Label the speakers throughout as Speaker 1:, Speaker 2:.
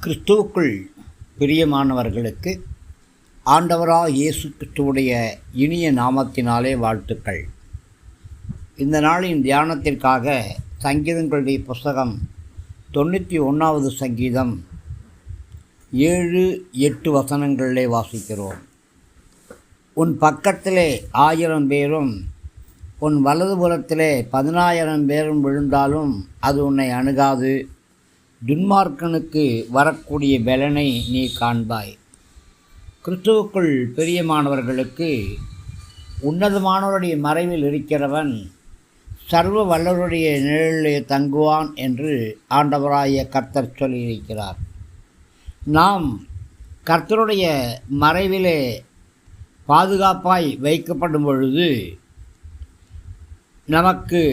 Speaker 1: கிறிஸ்துவுக்குள் பிரியமானவர்களுக்கு ஆண்டவராக இயேசு கிறிஸ்துவுடைய இனிய நாமத்தினாலே வாழ்த்துக்கள். இந்த நாளின் தியானத்திற்காக சங்கீதங்களுடைய புஸ்தகம் 91வது சங்கீதம் 7-8 வசனங்களிலே வாசிக்கிறோம். உன் பக்கத்திலே 1000 பேரும் உன் வலதுபுறத்திலே 10,000 பேரும் விழுந்தாலும் அது உன்னை அணுகாது. துன்மார்க்கனுக்கு வரக்கூடிய பலனை நீ காண்பாய். கிறிஸ்துவுக்குள் பிரியமானவர்களுக்கு உன்னதமானவருடைய மறைவில் இருக்கிறவன் சர்வ வல்லவருடைய நிழலிலே தங்குவான் என்று ஆண்டவராகிய கர்த்தர் சொல்லியிருக்கிறார். நாம் கர்த்தருடைய மறைவிலே பாதுகாப்பாய் வைக்கப்படும் பொழுது நமக்கு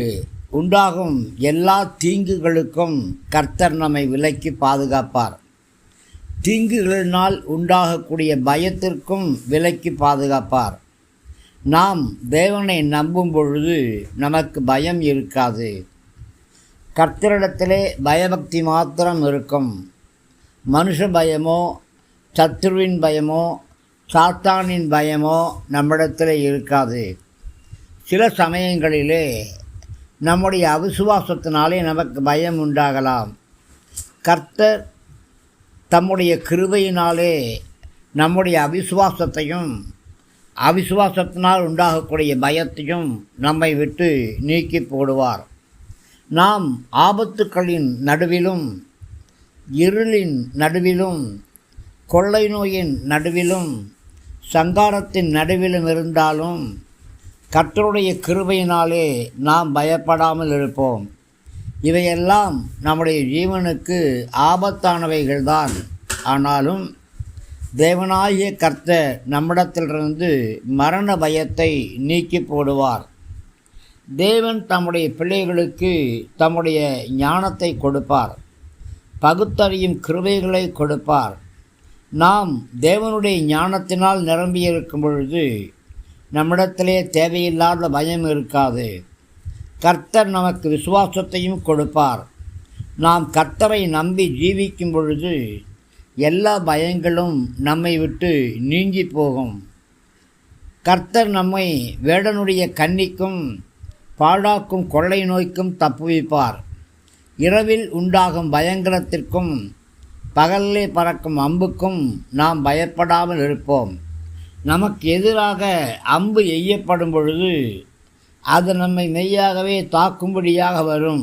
Speaker 1: உண்டாகும் எல்லா தீங்குகளுக்கும் கர்த்தர் நம்மை விலக்கி பாதுகாப்பார். தீங்குகளினால் உண்டாகக்கூடிய பயத்திற்கும் விலக்கி பாதுகாப்பார். நாம் தேவனை நம்பும் பொழுது நமக்கு பயம் இருக்காது. கர்த்தரிடத்திலே பயபக்தி மாத்திரம் இருக்கும். மனுஷ பயமோ, சத்துருவின் பயமோ, சாத்தானின் பயமோ நம்மிடத்தில் இருக்காது. சில சமயங்களிலே நம்முடைய அவிசுவாசத்தினாலே நமக்கு பயம் உண்டாகலாம். கர்த்தர் தம்முடைய கிருபையினாலே நம்முடைய அவிசுவாசத்தையும் அவிசுவாசத்தினால் உண்டாகக்கூடிய பயத்தையும் நம்மை விட்டு நீக்கி போடுவார். நாம் ஆபத்துக்களின் நடுவிலும், இருளின் நடுவிலும், கொள்ளை நோயின் நடுவிலும், சங்காரத்தின் நடுவிலும் இருந்தாலும் கர்த்தருடைய கிருபையினாலே நாம் பயப்படாமல் இருப்போம். இவையெல்லாம் நம்முடைய ஜீவனுக்கு ஆபத்தானவைகள்தான். ஆனாலும் தேவனாகிய கர்த்தர் நம்மிடத்திலிருந்து மரண பயத்தை நீக்கி போடுவார். தேவன் தம்முடைய பிள்ளைகளுக்கு தம்முடைய ஞானத்தை கொடுப்பார். பகுத்தறியும் கிருபைகளை கொடுப்பார். நாம் தேவனுடைய ஞானத்தினால் நிரம்பியிருக்கும் பொழுது நம்மிடத்திலே தேவையில்லாத பயம் இருக்காது. கர்த்தர் நமக்கு விசுவாசத்தையும் கொடுப்பார். நாம் கர்த்தரை நம்பி ஜீவிக்கும் பொழுது எல்லா பயங்களும் நம்மை விட்டு நீங்கி போகும். கர்த்தர் நம்மை வேடனுடைய கண்ணிக்கும் பாழாக்கும் கொள்ளை நோய்க்கும் தப்புவிப்பார். இரவில் உண்டாகும் பயங்கரத்திற்கும் பகலிலே பறக்கும் அம்புக்கும் நாம் பயப்படாமல் இருப்போம். நமக்கு எதிராக அம்பு எய்யப்படும் பொழுது அது நம்மை மெய்யாகவே தாக்கும்படியாக வரும்.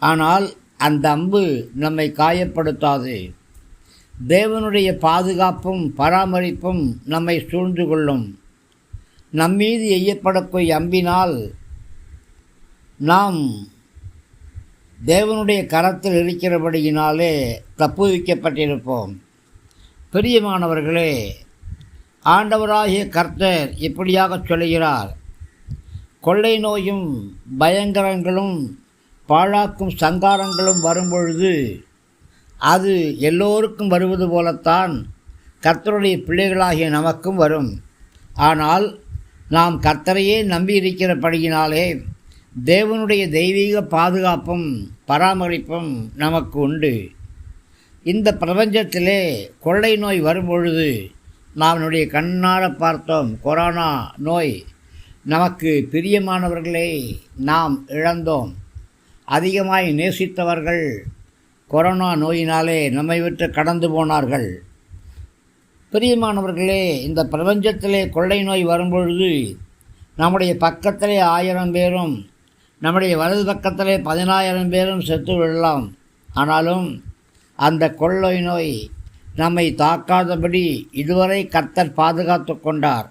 Speaker 1: ஆனால் அந்த அம்பு நம்மை காயப்படுத்தாது. தேவனுடைய பாதுகாப்பும் பராமரிப்பும் நம்மை சூழ்ந்து கொள்ளும். நம்மீது எய்யப்படக்கூடிய அம்பினால் நாம் தேவனுடைய கரத்தில் இருக்கிறபடியினாலே தப்புவிக்கப்பட்டிருப்போம். பிரியமானவர்களே, ஆண்டவராகிய கர்த்தர் இப்படியாக சொல்கிறார். கொள்ளை நோயும் பயங்கரங்களும் பாழாக்கும் சங்காரங்களும் வரும்பொழுது அது எல்லோருக்கும் வருவது போலத்தான் கர்த்தருடைய பிள்ளைகளாகிய நமக்கும் வரும். ஆனால் நாம் கர்த்தரையே நம்பியிருக்கிறபடியினாலே தேவனுடைய தெய்வீக பாதுகாப்பும் பராமரிப்பும் நமக்கு உண்டு. இந்த பிரபஞ்சத்திலே கொள்ளை நோய் வரும்பொழுது நாம் நம்முடைய கண்ணார பார்த்தோம். கொரோனா நோய் நமக்கு பிரியமானவர்களை நாம் இழந்தோம். அதிகமாய் நேசித்தவர்கள் கொரோனா நோயினாலே நம்மை விட்டு கடந்து போனார்கள். பிரியமானவர்களே, இந்த பிரபஞ்சத்திலே கொள்ளை நோய் வரும்பொழுது நம்முடைய பக்கத்திலே 1000 பேரும் நம்முடைய வலது பக்கத்திலே 10,000 பேரும் செத்து விடலாம். ஆனாலும் அந்த கொள்ளை நோய் நம்மை தாக்காதபடி இதுவரை கர்த்தர் பாதுகாத்து கொண்டார்.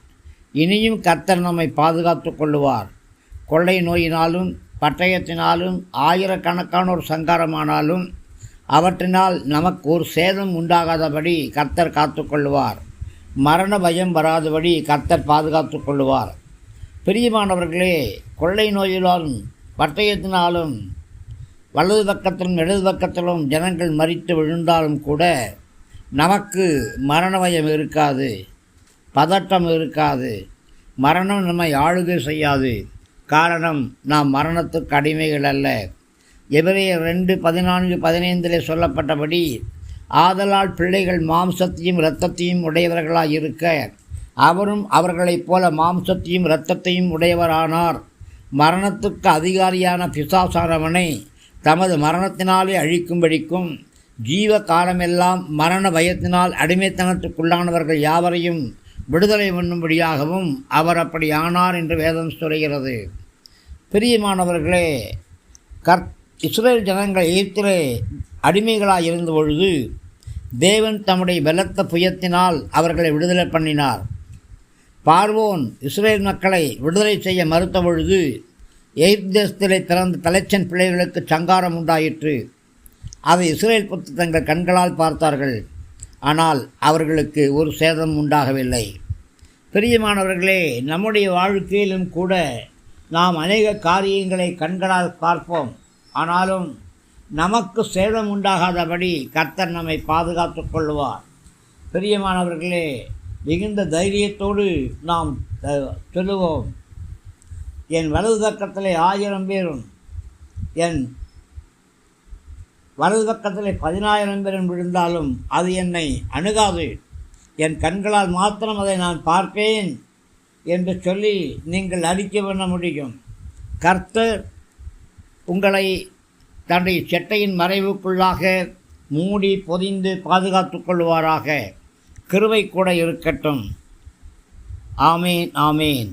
Speaker 1: இனியும் கர்த்தர் நம்மை பாதுகாத்து கொள்ளுவார். கொள்ளை நோயினாலும் பட்டயத்தினாலும் ஆயிரக்கணக்கானோர் சங்காரமானாலும் அவற்றினால் நமக்கு ஒரு சேதம் உண்டாகாதபடி கர்த்தர் காத்து கொள்ளுவார். மரண பயம் வராதபடி கர்த்தர் பாதுகாத்து கொள்ளுவார். பிரியமானவர்களே, கொள்ளை நோயினாலும் பட்டயத்தினாலும் வலது பக்கத்திலும் இடது பக்கத்திலும் ஜனங்கள் மரித்து விழுந்தாலும் கூட நமக்கு மரண பயம் இருக்காது, பதட்டம் இருக்காது. மரணம் நம்மை ஆளுகை செய்யாது. காரணம், நாம் மரணத்துக்கு அடிமைகள் அல்ல. எபிரேயர் 2:14-15 சொல்லப்பட்டபடி ஆதலால் பிள்ளைகள் மாம்சத்தையும் இரத்தத்தையும் உடையவர்களாய் இருக்க அவரும் அவர்களைப் போல மாம்சத்தையும் இரத்தத்தையும் உடையவரானார். மரணத்துக்கு அதிகாரியான பிசாசானவனை தமது மரணத்தினாலே அழிக்கும்படிக்கும் ஜீவ காலமெல்லாம் மரண பயத்தினால் அடிமைத்தனத்துக்குள்ளானவர்கள் யாவரையும் விடுதலை பண்ணும்படியாகவும் அவர் அப்படி ஆனார் என்று வேதம் சொல்கிறது. பிரியமானவர்களே, இஸ்ரேல் ஜனங்கள் எகிப்திலே அடிமைகளாக இருந்த பொழுது தேவன் தம்முடைய பலத்த புயத்தினால் அவர்களை விடுதலை பண்ணினார். பார்வோன் இஸ்ரேல் மக்களை விடுதலை செய்ய மறுத்த பொழுது எகிப்து தேசத்திலே பிறந்த தலைச்சன் பிள்ளைகளுக்கு சங்காரம் உண்டாயிற்று. அதை இஸ்ரேல் புத்திரர் தங்கள் கண்களால் பார்த்தார்கள். ஆனால் அவர்களுக்கு ஒரு சேதம் உண்டாகவில்லை. பிரியமானவர்களே, நம்முடைய வாழ்க்கையிலும் கூட நாம் அநேக காரியங்களை கண்களால் பார்ப்போம். ஆனாலும் நமக்கு சேதம் உண்டாகாதபடி கர்த்தர் நம்மை பாதுகாத்து கொள்வார். பிரியமானவர்களே, மிகுந்த தைரியத்தோடு நாம் சொல்லுவோம், என் வலது பக்கத்திலே 1000 பேரும் என் வலது பக்கத்திலே 10,000 பேரும் விழுந்தாலும் அது என்னை அணுகாது, என் கண்களால் மாத்திரம் அதை நான் பார்ப்பேன் என்று சொல்லி நீங்கள் அறிக்கை பண்ண முடியும். கர்த்தர் உங்களை தன்னுடைய செட்டையின் மறைவுக்குள்ளாக மூடி பொதிந்து பாதுகாத்து கொள்வாராக. கிருபை கூட இருக்கட்டும். ஆமேன், ஆமேன்.